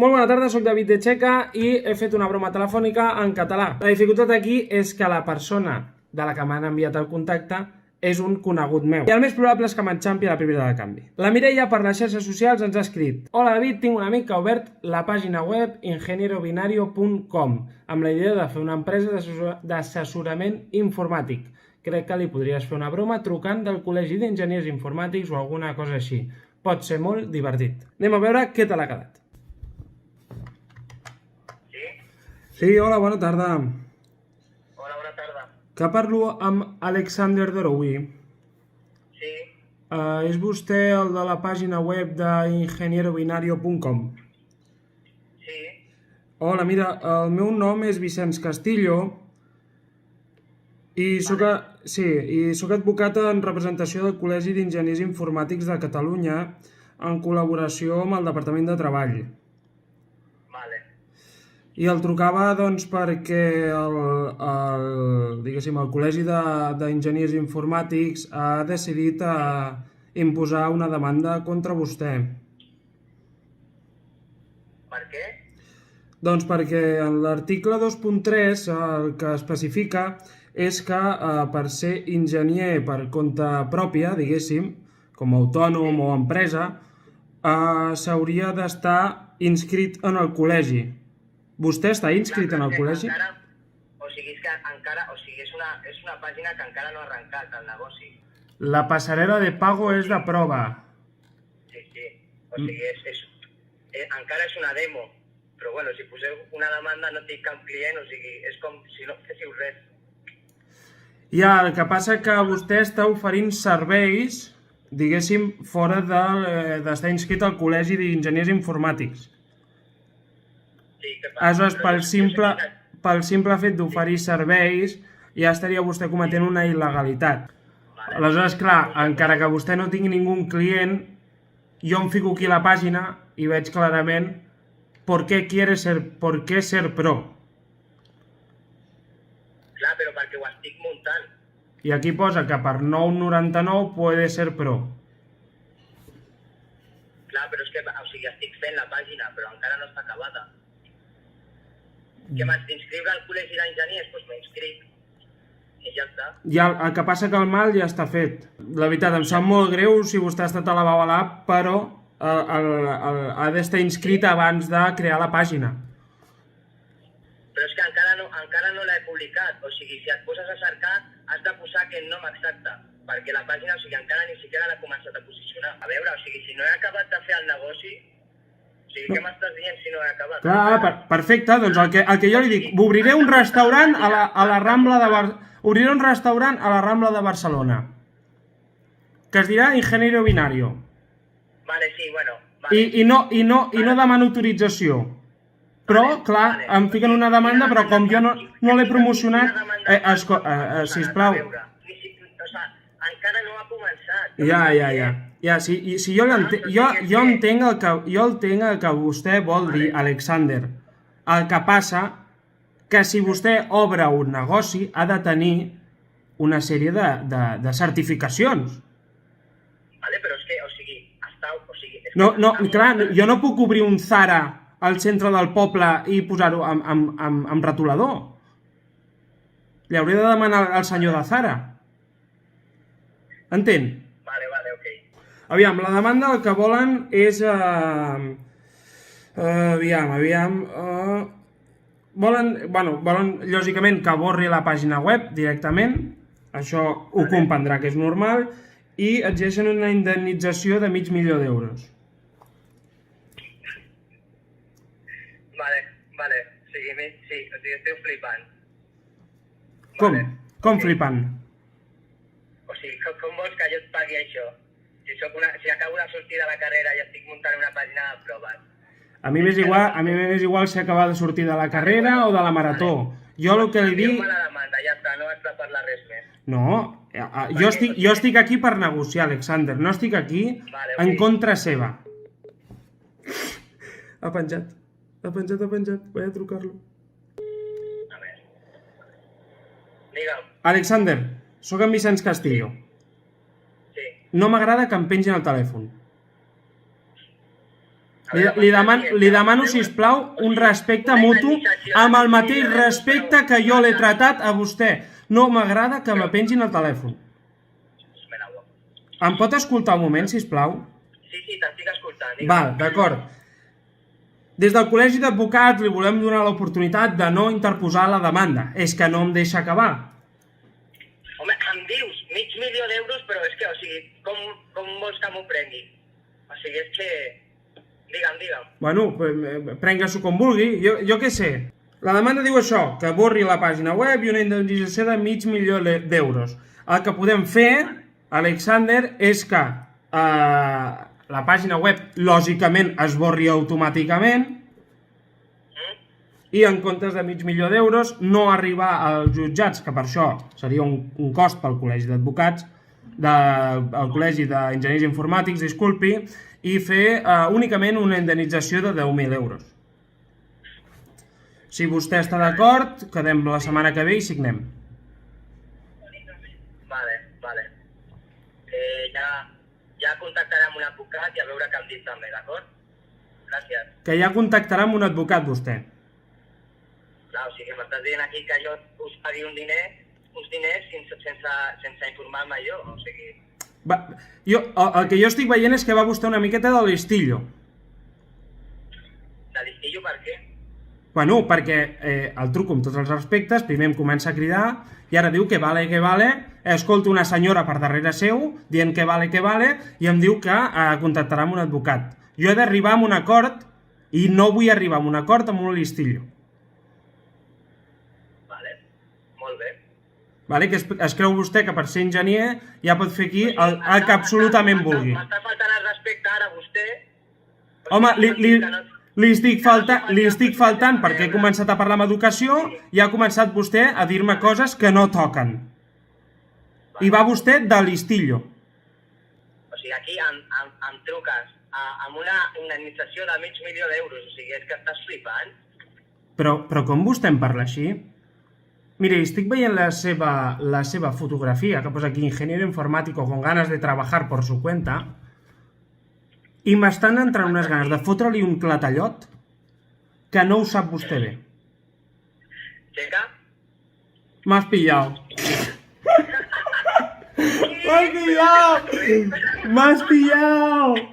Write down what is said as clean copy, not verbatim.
Molt bona tarda, soc David de Checa i he fet una broma telefònica en català. La dificultat aquí és que la persona de la que m'han enviat el contacte és un conegut meu. I el més probable és que m'enxampi a la primera de canvi. La Mireia per les xarxes socials ens ha escrit: Hola David, tinc un amic que ha obert la pàgina web ingenierobinario.com amb la idea de fer una empresa d'assessorament informàtic. Crec que li podries fer una broma trucant del Col·legi d'Enginyers Informàtics o alguna cosa així. Pot ser molt divertit. Anem a veure què tal ha quedat. Sí, hola, bona tarda. Hola, bona tarda. Que parlo amb Alexander Dorowi. Sí, És vostè el de la pàgina web d'ingenierobinario.com. sí. Hola, mira, el meu nom és Vicenç Castillo i soc advocat en representació del Col·legi d'Enginyers Informàtics de Catalunya en col·laboració amb el Departament de Treball. Vale. I el trucava, doncs, perquè el Col·legi d'Enginyers Informàtics ha decidit imposar una demanda contra vostè. Per què? Doncs perquè en l'article 2.3 el que especifica és que per ser enginyer per compte pròpia, diguéssim, com a autònom o empresa, s'hauria d'estar inscrit en el col·legi. Vostè està inscrit en el col·legi? És una pàgina que encara no ha arrencat el negoci. La passarel·la de pago és de prova. Sí. O sigui, encara és una demo. Però bueno, si poseu una demanda no tinc cap client, o sigui, és com si no féssiu res. Ja, el que passa que vostè està oferint serveis, diguéssim, fora d'estar inscrit al Col·legi d'Enginyers Informàtics. Sí, què passa? Aleshores, pel simple fet d'oferir serveis, ja estaria vostè cometent una il·legalitat. Vale. Aleshores, clar, encara que vostè no tingui ningú client, jo em fico aquí a la pàgina i veig clarament por qué ser pro. Clar, però perquè ho estic muntant. I aquí posa que per 9,99 puede ser pro. Clar, però és que, o sigui, estic fent la pàgina, però encara no està acabada. Què m'has d'inscriure al Col·legi d'Enginyers? Doncs m'inscric. I ja està. Ja, el que passa que el mal ja està fet. La veritat, em sap molt greu si vostè ha estat a la babalà, però ha d'estar inscrit abans de crear la pàgina. Però és que encara no l'he publicat. O sigui, si et poses a cercar, has de posar aquest nom exacte. Perquè la pàgina, o sigui, encara ni siquiera l'ha començat a posicionar. A veure, o sigui, si no he acabat de fer el negoci, o sigui, què m'estàs dient si no he acabat? Clar, perfecte, doncs el que jo li dic, obriré un restaurant a la Rambla de Barcelona, que es dirà Ingeniero Binario. Vale, sí, bueno. Vale. I no demano autorització. Però, clar, em fiquen una demanda, però com jo no l'he promocionat... Sisplau. Encara no ha començat. Ja, si jo entenc el que vostè vol dir, Alexander. El que passa que si vostè obre un negoci ha de tenir una sèrie de certificacions. Vale, però és que, o sigui, Clar, jo no puc obrir un Zara al centre del poble i posar-ho amb retolador. Li hauré de demanar al senyor de Zara. Entén? Vale, ok. Aviam, la demanda el que volen és... Volen, lògicament, que borri la pàgina web directament. Això ho comprendrà que és normal. I exigeixen una indemnització de $500.000 d'euros. Vale. Sí, o sigui, esteu flipant. Com? Vale. Com flipant? O sigui, com vols que jo et pagui això? Si acabo de sortir de la carrera i estic muntant una pàgina de proves. A mi m'és igual si acaba de sortir de la carrera o de la marató. Jo el que li dic... Envia'm la demanda, ja està, no has de parlar res més. No, jo estic aquí per negociar, Alexander. No estic aquí en contra seva. Ha penjat. Vaig a trucar-lo. A veure. Digue'm. Alexander, sóc en Vicenç Castillo. Sí. No m'agrada que em pengin el telèfon. Li demano, sisplau, un respecte mutu amb el mateix respecte que jo l'he tratat a vostè. No m'agrada que me pengin el telèfon. Em pot escoltar un moment, sisplau? Sí, t'estic escoltant. Val, d'acord. Des del Col·legi d'Advocats li volem donar l'oportunitat de no interposar la demanda. És que no em deixa acabar. Home, em dius $500.000 d'euros, però és que, o sigui, com vols que m'ho prengui? O sigui, és que... Digue'm. Bueno, prenga-s'ho com vulgui. Jo què sé. La demanda diu això, que borri la pàgina web i una indemnització de $500.000 d'euros. El que podem fer, Alexander, és que la pàgina web, lògicament, es borri automàticament i en comptes de $500.000 d'euros no arribar als jutjats, que per això seria un cost pel Col·legi d'Advocats, el Col·legi d'Enginyers Informàtics, disculpi, i fer únicament una indemnització de 10.000 euros. Si vostè està d'acord, quedem la setmana que ve i signem. Vale. Ja contactaré amb un advocat i a veure què em diu també, d'acord? Gràcies. Que ja contactarà amb un advocat, vostè. Clar, o sigui, m'estàs dient aquí que jo us pagui uns diners sense informar-me jo, o sigui... El que jo estic veient és que va vostè una miqueta de listillo. De listillo per què? Bueno, perquè el truco amb tots els respectes, primer em comença a cridar i ara diu que vale, escolta una senyora per darrere seu dient que vale, i em diu que contactarà amb un advocat. Jo he d'arribar a un acord i no vull arribar a un acord amb un listillo. Vale, molt bé. Vale, que es creu vostè que per ser enginyer ja pot fer aquí el que absolutament vulgui. M'està faltant el respecte ara a vostè. Home, li estic faltant perquè he començat a parlar amb educació i ha començat vostè a dir-me coses que no toquen. I va vostè de listillo. O sigui, aquí em truques amb una indemnització de $500.000 d'euros, o sigui, és que estàs flipant. Però com vostè em parla així? Mire, estic veient la seva fotografia, que posa aquí ingeniero informático con ganas de trabajar por su cuenta, i m'estan entrant unes ganes de fotre-li un clatallot que no ho sap vostè bé. Checa? M'has pillat. M'has pillat!